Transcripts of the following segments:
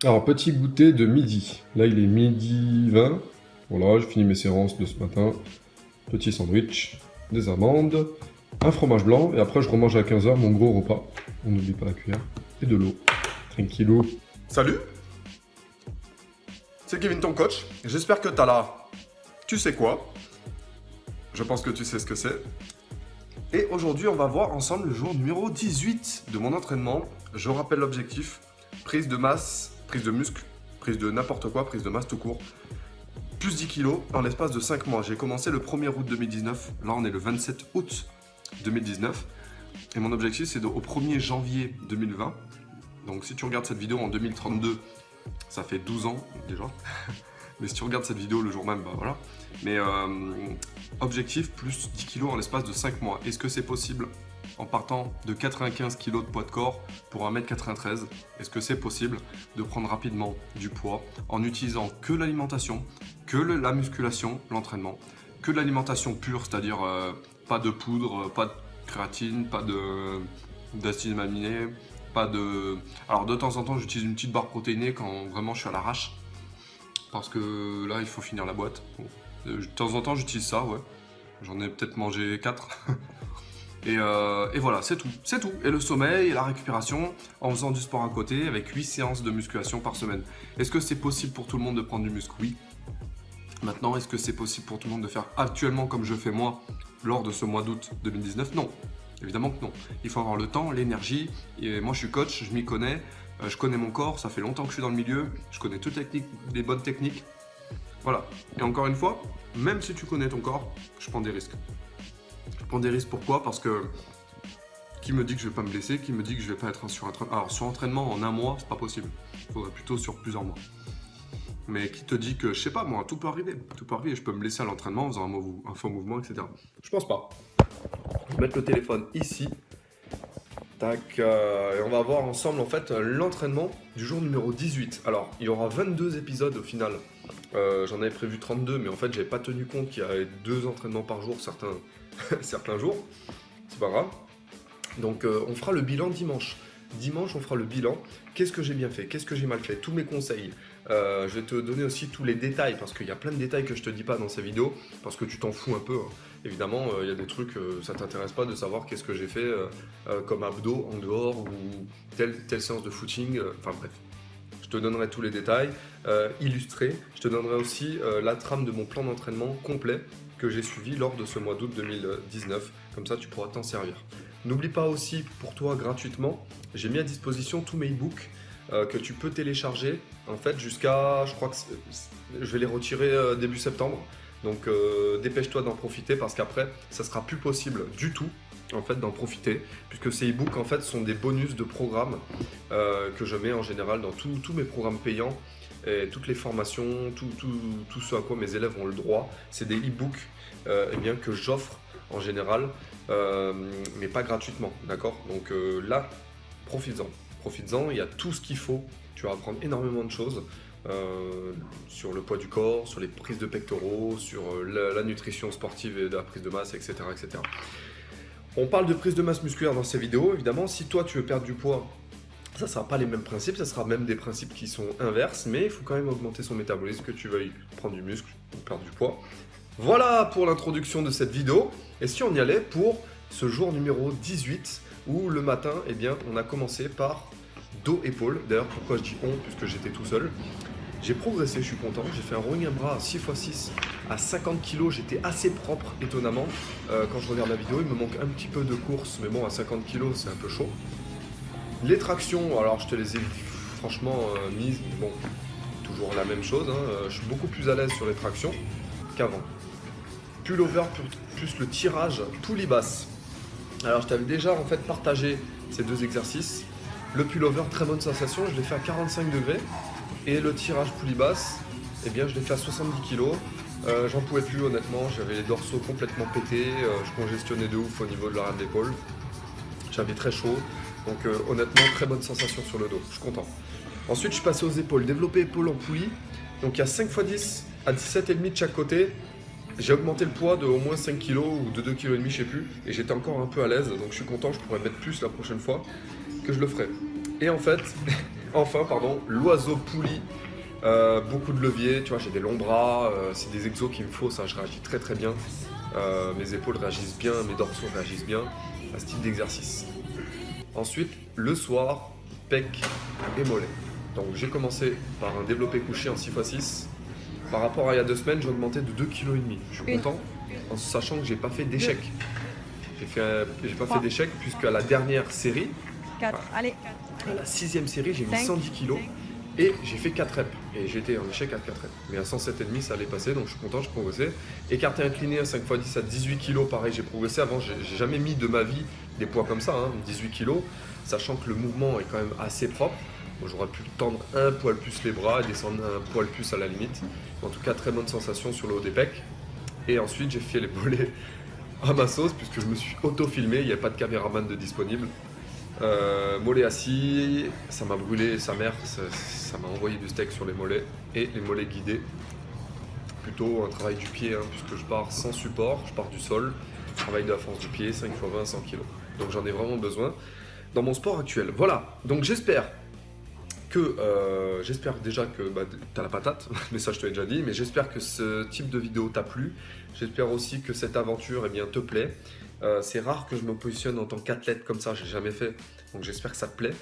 Alors, petit goûter de midi. Là, il est midi 20. Voilà, j'ai fini mes séances de ce matin. Petit sandwich, des amandes, un fromage blanc. Et après, je remange à 15h mon gros repas. On n'oublie pas la cuillère. Et de l'eau. Tranquillou. Salut, c'est Kevin ton coach. J'espère que t'as là. Tu sais quoi? Je pense que tu sais ce que c'est. Et aujourd'hui, on va voir ensemble le jour numéro 18 de mon entraînement. Je rappelle l'objectif, prise de masse, prise de muscle, prise de n'importe quoi, prise de masse tout court. Plus 10 kilos en l'espace de 5 mois. J'ai commencé le 1er août 2019. Là, on est le 27 août 2019. Et mon objectif, c'est au 1er janvier 2020. Donc si tu regardes cette vidéo en 2032, ça fait 12 ans déjà. Mais si tu regardes cette vidéo le jour même, bah voilà. Mais objectif, plus 10 kilos en l'espace de 5 mois. Est-ce que c'est possible en partant de 95 kg de poids de corps pour 1m93? Est-ce que c'est possible de prendre rapidement du poids en utilisant que l'alimentation, que la musculation, l'entraînement, que l'alimentation pure, c'est-à-dire pas de poudre, pas de créatine, pas d'acides aminés, pas de... Alors de temps en temps j'utilise une petite barre protéinée quand vraiment je suis à l'arrache. Parce que là il faut finir la boîte. Bon. De temps en temps j'utilise ça, ouais. J'en ai peut-être mangé 4. et voilà, c'est tout. C'est tout. Et le sommeil et la récupération en faisant du sport à côté avec 8 séances de musculation par semaine. Est-ce que c'est possible pour tout le monde de prendre du muscle? Oui. Maintenant, est-ce que c'est possible pour tout le monde de faire actuellement comme je fais moi lors de ce mois d'août 2019? Non. Évidemment que non. Il faut avoir le temps, l'énergie. Et moi, je suis coach, je m'y connais. Je connais mon corps, ça fait longtemps que je suis dans le milieu. Je connais toutes les bonnes techniques. Voilà. Et encore une fois, même si tu connais ton corps, je prends des risques. Je prends des risques pourquoi? Parce que qui me dit que je vais pas me blesser? Qui me dit que je vais pas être sur entraînement? Alors, sur entraînement en un mois, c'est pas possible. Il faudrait plutôt sur plusieurs mois. Mais qui te dit que, je sais pas moi, tout peut arriver. Tout peut arriver. Je peux me blesser à l'entraînement en faisant un faux mouvement, etc. Je pense pas. Je vais mettre le téléphone ici. Tac, et on va voir ensemble en fait l'entraînement du jour numéro 18. Alors, il y aura 22 épisodes au final. J'en avais prévu 32, mais en fait, j'avais pas tenu compte qu'il y avait 2 entraînements par jour certains jours. C'est pas grave. Donc, on fera le bilan dimanche. Dimanche, on fera le bilan. Qu'est-ce que j'ai bien fait? Qu'est-ce que j'ai mal fait? Tous mes conseils. Je vais te donner aussi tous les détails parce qu'il y a plein de détails que je te dis pas dans ces vidéos parce que tu t'en fous un peu. Hein. Évidemment, il y a des trucs, ça t'intéresse pas de savoir qu'est-ce que j'ai fait comme abdos en dehors ou telle séance de footing. Enfin bref, je te donnerai tous les détails illustrés. Je te donnerai aussi la trame de mon plan d'entraînement complet que j'ai suivi lors de ce mois d'août 2019. Comme ça, tu pourras t'en servir. N'oublie pas aussi, pour toi, gratuitement, j'ai mis à disposition tous mes e-books que tu peux télécharger en fait jusqu'à, je crois que je vais les retirer début septembre. Donc dépêche-toi d'en profiter parce qu'après, ça sera plus possible du tout en fait d'en profiter puisque ces e-books en fait sont des bonus de programmes que je mets en général dans tous mes programmes payants. Et toutes les formations, tout ce à quoi mes élèves ont le droit, c'est des e-books eh bien, que j'offre en général, mais pas gratuitement, d'accord? Donc là, profites-en. Profites-en, il y a tout ce qu'il faut. Tu vas apprendre énormément de choses sur le poids du corps, sur les prises de pectoraux, sur la nutrition sportive et de la prise de masse, etc., etc. On parle de prise de masse musculaire dans ces vidéos, évidemment. Si toi, tu veux perdre du poids, ça ne sera pas les mêmes principes, ça sera même des principes qui sont inverses, mais il faut quand même augmenter son métabolisme, que tu veuilles prendre du muscle ou perdre du poids. Voilà pour l'introduction de cette vidéo. Et si on y allait pour ce jour numéro 18, où le matin, eh bien, on a commencé par dos-épaules. D'ailleurs, pourquoi je dis on, puisque j'étais tout seul. J'ai progressé, je suis content. J'ai fait un rowing un bras à 6x6 à 50 kg. J'étais assez propre, étonnamment. Quand je regarde la vidéo, il me manque un petit peu de course, mais bon, à 50 kg, c'est un peu chaud. Les tractions, alors je te les ai franchement mises, mais bon, toujours la même chose. Hein. Je suis beaucoup plus à l'aise sur les tractions qu'avant. Pullover plus le tirage poulie basse. Alors je t'avais déjà en fait partagé ces 2 exercices. Le pullover, très bonne sensation, je l'ai fait à 45 degrés. Et le tirage poulie basse, eh bien je l'ai fait à 70 kg. J'en pouvais plus honnêtement, j'avais les dorsaux complètement pétés, je congestionnais de ouf au niveau de l'arrière de l'épaule. J'avais très chaud, donc honnêtement très bonne sensation sur le dos, je suis content. Ensuite je suis passé aux épaules, développé épaule en poulie. Donc il y a 5 x 10 à 17,5 de chaque côté. J'ai augmenté le poids de au moins 5 kg ou de 2,5 kg, je sais plus. Et j'étais encore un peu à l'aise, donc je suis content, je pourrais mettre plus la prochaine fois que je le ferai. Et en fait, enfin, pardon, l'oiseau pouli. Beaucoup de levier, tu vois, j'ai des longs bras, c'est des exos qu'il me faut, ça, je réagis très très bien. Mes épaules réagissent bien, mes dorsaux réagissent bien à ce type d'exercice. Ensuite, le soir, pec et mollet. Donc j'ai commencé par un développé couché en 6x6. Par rapport à il y a 2 semaines, j'ai augmenté de 2,5 kg. Je suis content, en sachant que j'ai pas fait d'échec. J'ai pas fait d'échec puisque à la dernière série, 4, allez. à la 6e série, j'ai mis 5, 110 kg et j'ai fait 4 reps. Et j'étais en échec à 4 reps. Mais à 107,5, ça allait passer, donc je suis content, je progressais. Écarté incliné à 5x10 à 18 kg, pareil, j'ai progressé. Avant, j'ai jamais mis de ma vie des poids comme ça, hein, 18 kg, sachant que le mouvement est quand même assez propre. Bon, j'aurais pu tendre un poil plus les bras et descendre un poil plus à la limite. En tout cas, très bonne sensation sur le haut des pecs. Et ensuite, j'ai fait les mollets à ma sauce puisque je me suis auto-filmé, il n'y a pas de caméraman de disponible. Mollet assis, ça m'a brûlé sa mère, ça m'a envoyé du steak sur les mollets. Et les mollets guidés, plutôt un travail du pied, hein, puisque je pars sans support, je pars du sol, travail de la force du pied, 5 x 20, 100 kg. Donc j'en ai vraiment besoin dans mon sport actuel. Voilà, donc j'espère déjà que tu as la patate, mais ça je te l'ai déjà dit, mais j'espère que ce type de vidéo t'a plu. J'espère aussi que cette aventure te plaît. C'est rare que je me positionne en tant qu'athlète comme ça, j'ai jamais fait, donc j'espère que ça te plaît.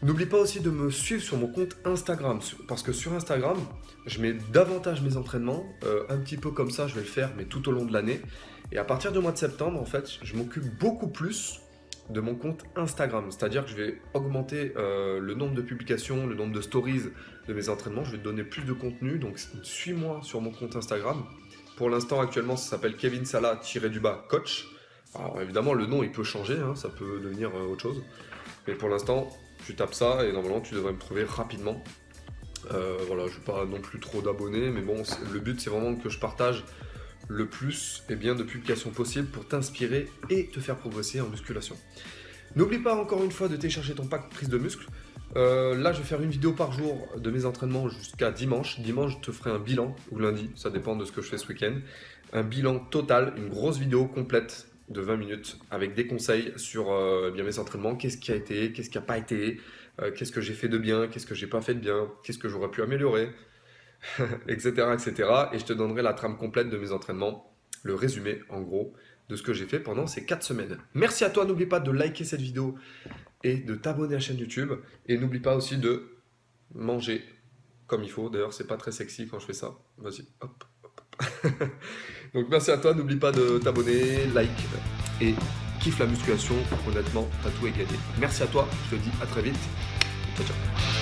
N'oublie pas aussi de me suivre sur mon compte Instagram, parce que sur Instagram, je mets davantage mes entraînements, un petit peu comme ça, je vais le faire, mais tout au long de l'année. Et à partir du mois de septembre, en fait, je m'occupe beaucoup plus de mon compte Instagram, c'est-à-dire que je vais augmenter le nombre de publications, le nombre de stories de mes entraînements, je vais te donner plus de contenu, donc suis-moi sur mon compte Instagram. Pour l'instant, actuellement, ça s'appelle Kevin Salah-coach. Alors évidemment, le nom il peut changer, hein, ça peut devenir autre chose, mais pour l'instant, tu tapes ça et normalement tu devrais me trouver rapidement. Voilà, je n'ai pas non plus trop d'abonnés, mais bon, le but c'est vraiment que je partage le plus de publications possible pour t'inspirer et te faire progresser en musculation. N'oublie pas encore une fois de télécharger ton pack prise de muscle. Là, je vais faire une vidéo par jour de mes entraînements jusqu'à dimanche. Dimanche, je te ferai un bilan, ou lundi, ça dépend de ce que je fais ce week-end. Un bilan total, une grosse vidéo complète de 20 minutes avec des conseils sur mes entraînements, qu'est-ce qui a été, qu'est-ce qui n'a pas été, qu'est-ce que j'ai fait de bien, qu'est-ce que j'ai pas fait de bien, qu'est-ce que j'aurais pu améliorer, etc., etc. Et je te donnerai la trame complète de mes entraînements, le résumé en gros de ce que j'ai fait pendant ces 4 semaines. Merci à toi, n'oublie pas de liker cette vidéo et de t'abonner à la chaîne YouTube. Et n'oublie pas aussi de manger comme il faut. D'ailleurs, c'est pas très sexy quand je fais ça. Vas-y, hop, hop. Donc merci à toi, n'oublie pas de t'abonner, like et kiffe la musculation. Honnêtement, t'as tout à gagner. Merci à toi, je te dis à très vite. Ciao, ciao.